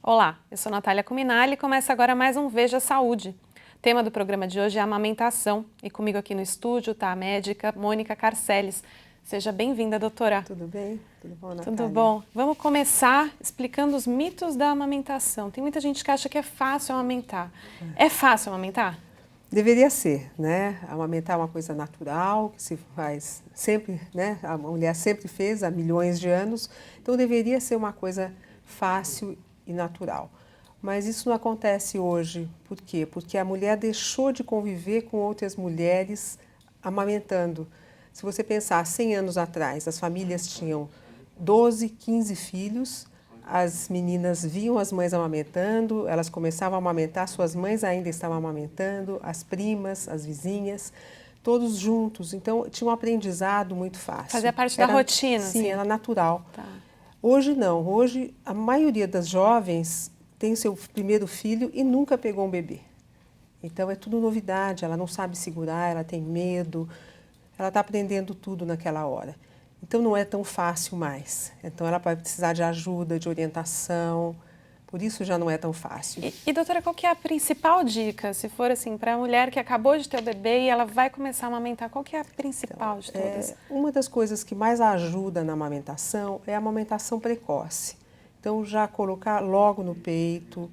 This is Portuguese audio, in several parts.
Olá, eu sou Natália Cuminali e começa agora mais um Veja Saúde. O tema do programa de hoje é a amamentação e comigo aqui no estúdio está a médica Mônica Carceles. Seja bem-vinda, doutora. Tudo bem? Tudo bom, Natália? Tudo bom. Vamos começar explicando os mitos da amamentação. Tem muita gente que acha que é fácil amamentar. É fácil amamentar? Deveria ser, né? Amamentar é uma coisa natural, que se faz sempre, né? A mulher sempre fez há milhões de anos, então deveria ser uma coisa fácil e natural. Mas isso não acontece hoje. Por quê? Porque a mulher deixou de conviver com outras mulheres amamentando. Se você pensar, 100 anos atrás, as famílias tinham 12, 15 filhos, as meninas viam as mães amamentando, elas começavam a amamentar, suas mães ainda estavam amamentando, as primas, as vizinhas, todos juntos. Então, tinha um aprendizado muito fácil. Fazia parte da rotina. Sim, assim. era natural. Tá. Hoje não. Hoje, a maioria das jovens tem seu primeiro filho e nunca pegou um bebê. Então, é tudo novidade, ela não sabe segurar, ela tem medo, ela está aprendendo tudo naquela hora. Então, não é tão fácil mais. Então, ela vai precisar de ajuda, de orientação, por isso já não é tão fácil. E doutora, qual que é a principal dica, se for assim, para a mulher que acabou de ter o bebê e ela vai começar a amamentar, qual que é a principal de todas? Uma das coisas que mais ajuda na amamentação é a amamentação precoce. Então, já colocar logo no peito,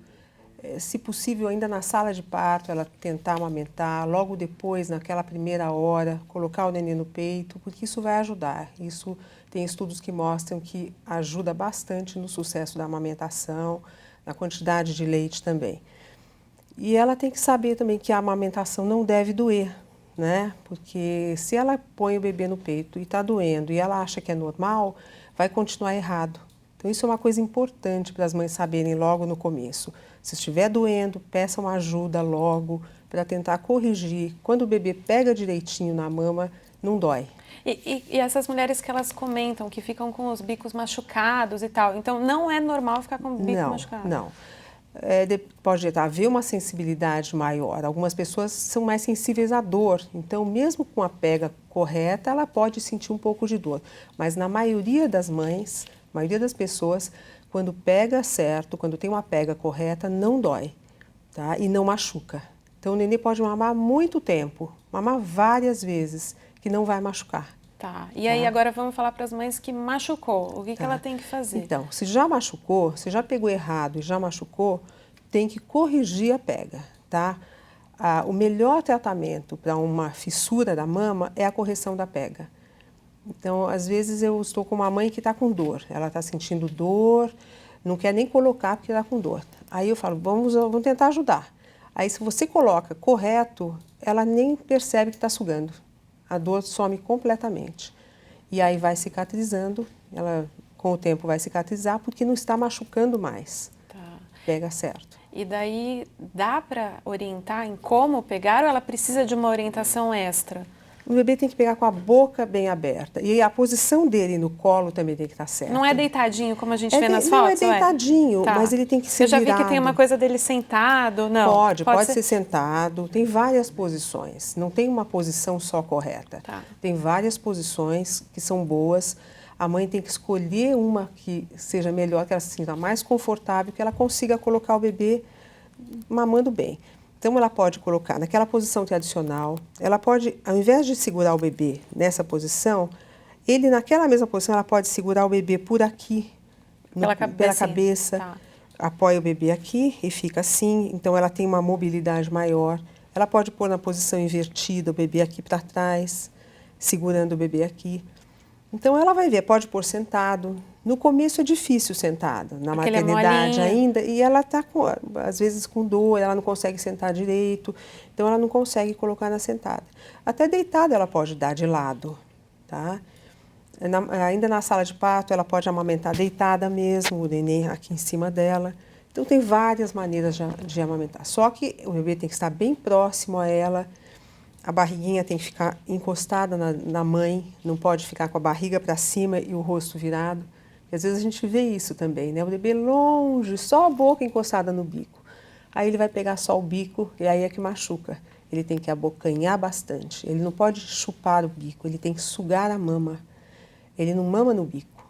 se possível ainda na sala de parto, ela tentar amamentar, logo depois, naquela primeira hora, colocar o neném no peito, porque isso vai ajudar. Isso tem estudos que mostram que ajuda bastante no sucesso da amamentação, na quantidade de leite também. E ela tem que saber também que a amamentação não deve doer, né? Porque se ela põe o bebê no peito e está doendo e ela acha que é normal, vai continuar errado. Então, isso é uma coisa importante para as mães saberem logo no começo. Se estiver doendo, peçam ajuda logo para tentar corrigir. Quando o bebê pega direitinho na mama, não dói. E essas mulheres que elas comentam que ficam com os bicos machucados e tal, então não é normal ficar com o bico machucado? Não. Pode haver uma sensibilidade maior. Algumas pessoas são mais sensíveis à dor, então mesmo com a pega correta, ela pode sentir um pouco de dor. Mas na maioria das mães, a maioria das pessoas, quando pega certo, quando tem uma pega correta, não dói, tá? E não machuca. Então o nenê pode mamar muito tempo, mamar várias vezes, que não vai machucar. Tá. E aí agora vamos falar para as mães que machucou. O que ela tem que fazer? Então, se já machucou, se já pegou errado e já machucou, tem que corrigir a pega, tá? O melhor tratamento para uma fissura da mama é a correção da pega. Então, às vezes eu estou com uma mãe que está com dor, ela está sentindo dor, não quer nem colocar porque está com dor. Aí eu falo, vamos tentar ajudar. Aí se você coloca correto, ela nem percebe que está sugando. A dor some completamente. E aí vai cicatrizando, ela com o tempo vai cicatrizar porque não está machucando mais. Tá. Pega certo. E daí dá para orientar em como pegar ou ela precisa de uma orientação extra? O bebê tem que pegar com a boca bem aberta. E a posição dele no colo também tem que estar certa. Não é deitadinho, como a gente vê nas fotos? Não é deitadinho, Tá. mas ele tem que ser virado. Eu já virado. vi que tem uma coisa dele sentado, não? Pode ser sentado. Tem várias posições. Não tem uma posição só correta. Tá. Tem várias posições que são boas. A mãe tem que escolher uma que seja melhor, que ela se sinta mais confortável, que ela consiga colocar o bebê mamando bem. Então, ela pode colocar naquela posição tradicional, ela pode, ao invés de segurar o bebê nessa posição, ele naquela mesma posição, ela pode segurar o bebê por aqui, pela cabeça, tá. Apoia o bebê aqui e fica assim, então ela tem uma mobilidade maior. Ela pode pôr na posição invertida o bebê aqui para trás, segurando o bebê aqui. Então, ela vai ver, pode pôr sentado. No começo é difícil sentado, na maternidade ainda, e ela está, às vezes, com dor, ela não consegue sentar direito, então ela não consegue colocar na sentada. Até deitada ela pode dar de lado, tá? Ainda na sala de parto, ela pode amamentar deitada mesmo, o neném aqui em cima dela. Então, tem várias maneiras de amamentar. Só que o bebê tem que estar bem próximo a ela, a barriguinha tem que ficar encostada na mãe, não pode ficar com a barriga para cima e o rosto virado. Às vezes a gente vê isso também, né? O bebê longe, só a boca encostada no bico. Aí ele vai pegar só o bico e aí é que machuca. Ele tem que abocanhar bastante. Ele não pode chupar o bico, ele tem que sugar a mama. Ele não mama no bico.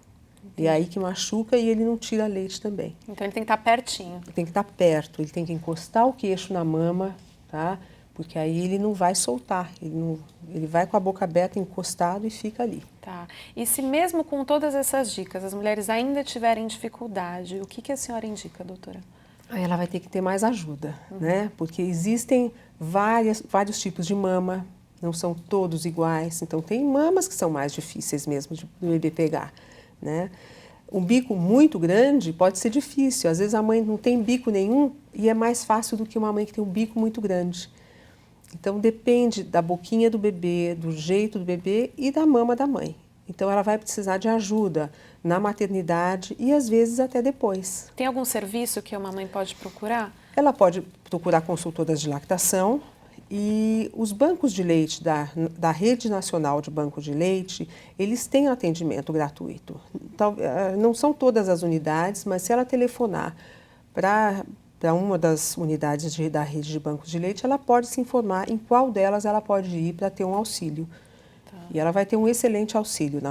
E é aí que machuca e ele não tira leite também. Então ele tem que estar pertinho. Ele tem que estar perto, ele tem que encostar o queixo na mama, tá? Porque aí ele não vai soltar, ele vai com a boca aberta, encostado e fica ali. Tá. E se mesmo com todas essas dicas, as mulheres ainda tiverem dificuldade, o que a senhora indica, doutora? Aí ela vai ter que ter mais ajuda, né? Porque existem vários tipos de mama, não são todos iguais. Então tem mamas que são mais difíceis mesmo do bebê pegar, né? Um bico muito grande pode ser difícil. Às vezes a mãe não tem bico nenhum e é mais fácil do que uma mãe que tem um bico muito grande. Então depende da boquinha do bebê, do jeito do bebê e da mama da mãe. Então ela vai precisar de ajuda na maternidade e às vezes até depois. Tem algum serviço que uma mãe pode procurar? Ela pode procurar consultoras de lactação e os bancos de leite da Rede Nacional de Banco de Leite, eles têm atendimento gratuito. Então, não são todas as unidades, mas se ela telefonar para uma das unidades da rede de bancos de leite, ela pode se informar em qual delas ela pode ir para ter um auxílio. E ela vai ter um excelente auxílio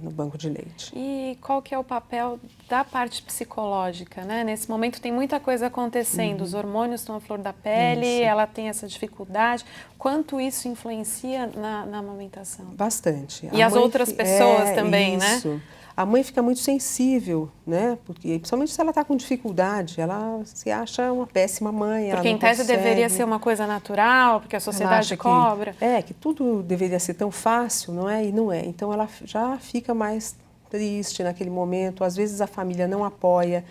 no banco de leite. E qual que é o papel da parte psicológica, né? Nesse momento tem muita coisa acontecendo, os hormônios estão à flor da pele, ela tem essa dificuldade. Quanto isso influencia na amamentação? Bastante. E as outras pessoas também, isso, né? A mãe fica muito sensível, né? Porque, principalmente se ela está com dificuldade, ela se acha uma péssima mãe. Porque em tese deveria ser uma coisa natural, porque a sociedade cobra. Que tudo deveria ser tão fácil, não é? E não é. Então ela já fica mais triste naquele momento. Às vezes a família não apoia,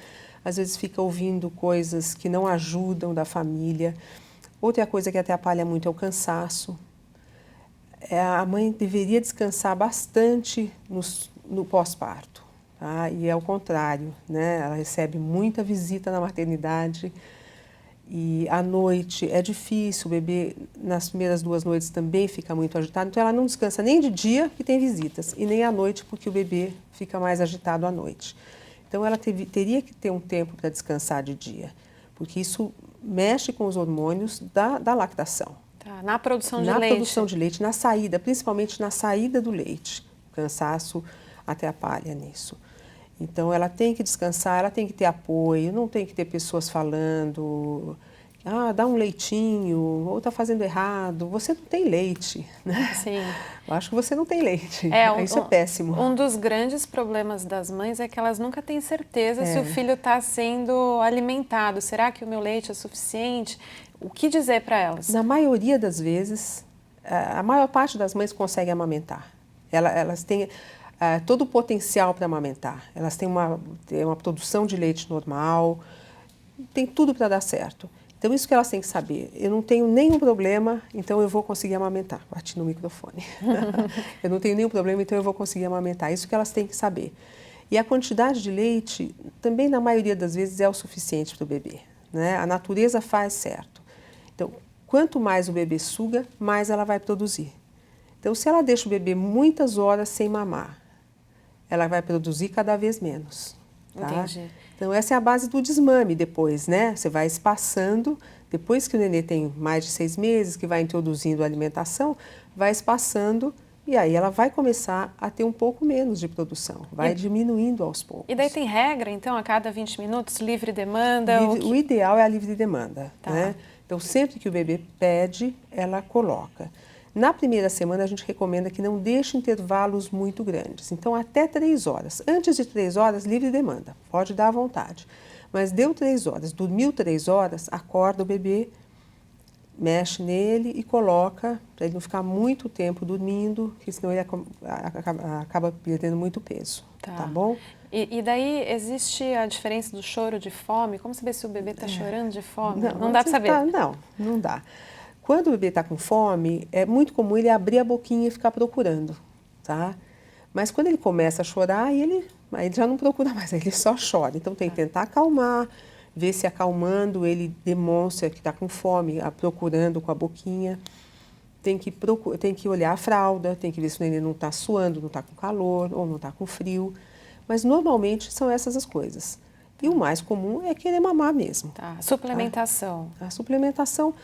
às vezes fica ouvindo coisas que não ajudam da família. Outra coisa que atrapalha muito é o cansaço. A mãe deveria descansar bastante no pós-parto, tá? E é o contrário, né? Ela recebe muita visita na maternidade e à noite é difícil, o bebê nas primeiras 2 noites também fica muito agitado, então ela não descansa nem de dia, que tem visitas, e nem à noite, porque o bebê fica mais agitado à noite. Então ela teria que ter um tempo para descansar de dia, porque isso mexe com os hormônios da lactação. Tá, na produção de leite. Na produção de leite, na saída, principalmente na saída do leite. O cansaço atrapalha nisso. Então, ela tem que descansar, ela tem que ter apoio, não tem que ter pessoas falando, dá um leitinho, ou está fazendo errado, você não tem leite, né? Sim. Eu acho que você não tem leite, isso é péssimo. Um dos grandes problemas das mães é que elas nunca têm certeza se o filho está sendo alimentado. Será que o meu leite é suficiente? O que dizer para elas? Na maioria das vezes, a maior parte das mães consegue amamentar. Elas têm todo o potencial para amamentar. Elas têm uma produção de leite normal, tem tudo para dar certo. Então, isso que elas têm que saber. Eu não tenho nenhum problema, então eu vou conseguir amamentar. Bati no microfone. Eu não tenho nenhum problema, então eu vou conseguir amamentar. Isso que elas têm que saber. E a quantidade de leite, também na maioria das vezes, é o suficiente para o bebê, né? A natureza faz certo. Então, quanto mais o bebê suga, mais ela vai produzir. Então, se ela deixa o bebê muitas horas sem mamar, ela vai produzir cada vez menos. Tá? Entendi. Então, essa é a base do desmame depois, né? Você vai espaçando, depois que o nenê tem mais de 6 meses, que vai introduzindo a alimentação, vai espaçando e aí ela vai começar a ter um pouco menos de produção, vai diminuindo aos poucos. E daí tem regra, então, a cada 20 minutos, livre demanda? O ideal é a livre demanda, tá, né? Então, sempre que o bebê pede, ela coloca. Na primeira semana, a gente recomenda que não deixe intervalos muito grandes. Então, até 3 horas. Antes de 3 horas, livre demanda. Pode dar à vontade. Mas deu 3 horas, dormiu 3 horas, acorda o bebê, mexe nele e coloca, para ele não ficar muito tempo dormindo, porque senão ele acaba perdendo muito peso. Tá bom? E daí existe a diferença do choro de fome? Como saber se o bebê está chorando de fome? Não dá para saber? Não dá. Quando o bebê está com fome, é muito comum ele abrir a boquinha e ficar procurando, tá? Mas quando ele começa a chorar, aí ele já não procura mais, ele só chora. Então tem que tentar acalmar, ver se acalmando ele demonstra que está com fome, procurando com a boquinha. Tem que olhar a fralda, tem que ver se o neném não está suando, não está com calor ou não está com frio. Mas normalmente são essas as coisas. E o mais comum é querer mamar mesmo. Tá. Suplementação. A suplementação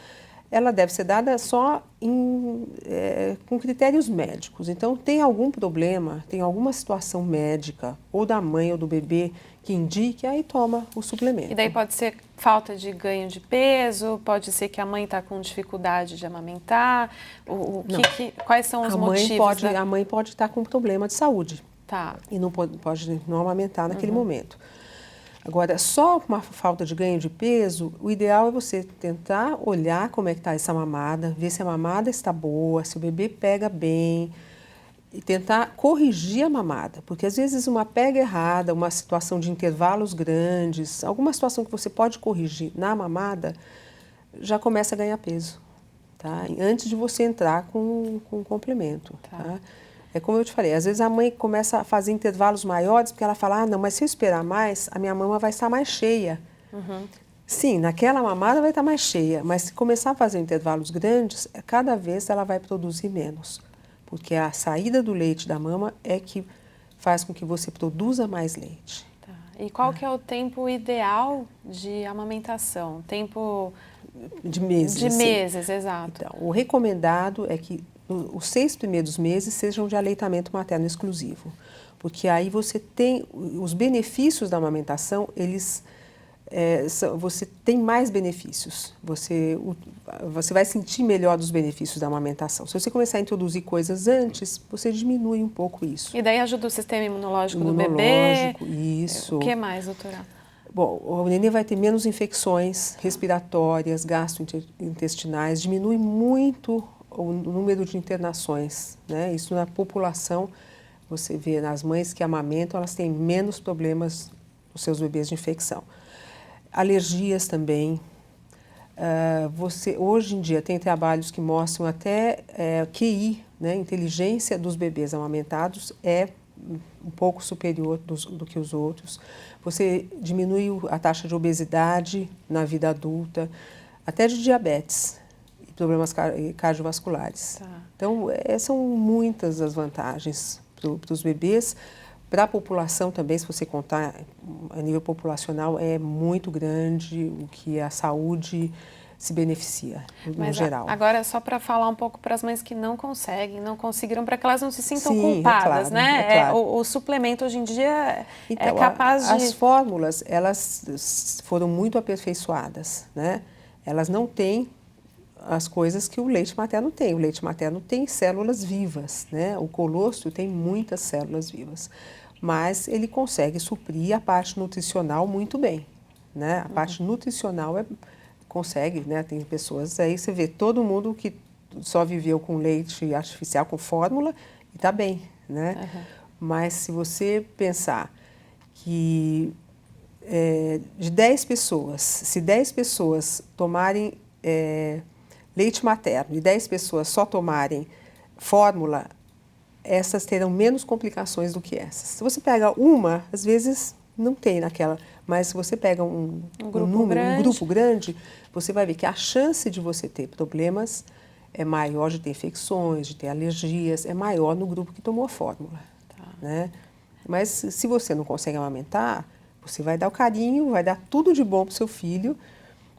ela deve ser dada só com critérios médicos. Então, tem algum problema, tem alguma situação médica, ou da mãe ou do bebê, que indique, aí toma o suplemento. E daí pode ser falta de ganho de peso, pode ser que a mãe está com dificuldade de amamentar, quais são os motivos? A mãe pode estar com problema de saúde. Tá. E não pode não amamentar naquele momento. Agora, só uma falta de ganho de peso, o ideal é você tentar olhar como é que está essa mamada, ver se a mamada está boa, se o bebê pega bem, e tentar corrigir a mamada. Porque às vezes uma pega errada, uma situação de intervalos grandes, alguma situação que você pode corrigir na mamada, já começa a ganhar peso, tá? Antes de você entrar com o complemento, tá? É como eu te falei, às vezes a mãe começa a fazer intervalos maiores porque ela fala, não, mas se eu esperar mais, a minha mama vai estar mais cheia. Sim, naquela mamada vai estar mais cheia, mas se começar a fazer intervalos grandes, cada vez ela vai produzir menos. Porque a saída do leite da mama é que faz com que você produza mais leite. Tá. E qual que é o tempo ideal de amamentação? Tempo... De meses. De meses, exato. Então, o recomendado é que os 6 primeiros meses sejam de aleitamento materno exclusivo, porque aí você tem os benefícios da amamentação, você tem mais benefícios, você vai sentir melhor dos benefícios da amamentação. Se você começar a introduzir coisas antes, você diminui um pouco isso. E daí ajuda o sistema imunológico do bebê? Isso. O que mais, doutora? Bom, o neném vai ter menos infecções respiratórias, gastrointestinais, diminui muito o número de internações, né? Isso na população, você vê nas mães que amamentam, elas têm menos problemas nos seus bebês de infecção. Alergias também. Hoje em dia tem trabalhos que mostram até QI, né? Inteligência dos bebês amamentados é um pouco superior do que os outros. Você diminui a taxa de obesidade na vida adulta, até de diabetes. Problemas cardiovasculares. Tá. Então, são muitas as vantagens para os bebês. Para a população também, se você contar a nível populacional, é muito grande o que a saúde se beneficia, no geral. Agora, só para falar um pouco para as mães que não conseguiram, para que elas não se sintam culpadas, claro, né? Claro. O suplemento hoje em dia é capaz de... As fórmulas, elas foram muito aperfeiçoadas, né? Elas não têm as coisas que o leite materno tem. O leite materno tem células vivas, né? O colostro tem muitas células vivas, mas ele consegue suprir a parte nutricional muito bem, né? A parte nutricional consegue, né? Tem pessoas aí, você vê todo mundo que só viveu com leite artificial, com fórmula, e está bem, né? Mas se você pensar que de 10 pessoas, se 10 pessoas tomarem leite materno e 10 pessoas só tomarem fórmula, essas terão menos complicações do que essas. Se você pega uma, às vezes não tem naquela, mas se você pega um grupo grande, você vai ver que a chance de você ter problemas é maior, de ter infecções, de ter alergias, é maior no grupo que tomou a fórmula. Tá. Né? Mas se você não consegue amamentar, você vai dar o carinho, vai dar tudo de bom para o seu filho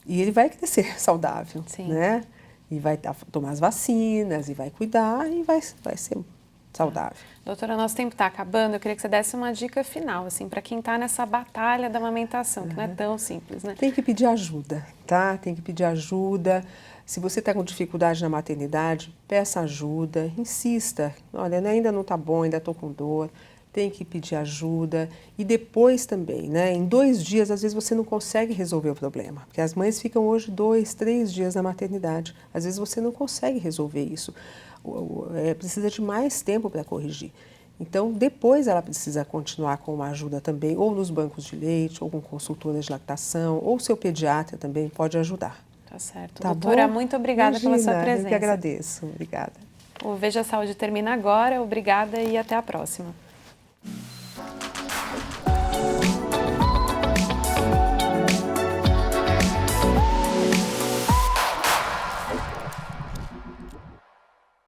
e ele vai crescer saudável. Sim. Né? E vai tomar as vacinas, e vai cuidar, e vai ser saudável. Doutora, nosso tempo está acabando, eu queria que você desse uma dica final, assim, para quem está nessa batalha da amamentação, que não é tão simples, né? Tem que pedir ajuda, tá? Tem que pedir ajuda. Se você está com dificuldade na maternidade, peça ajuda, insista. Olha, ainda não está bom, ainda estou com dor. Tem que pedir ajuda. E depois também, né? Em 2 dias, às vezes você não consegue resolver o problema. Porque as mães ficam hoje 2, 3 dias na maternidade. Às vezes você não consegue resolver isso. Precisa de mais tempo para corrigir. Então, depois ela precisa continuar com uma ajuda também, ou nos bancos de leite, ou com consultora de lactação, ou seu pediatra também pode ajudar. Tá certo. Tá Doutora, bom? muito obrigada pela sua presença. Eu que agradeço. Obrigada. O Veja Saúde termina agora. Obrigada e até a próxima.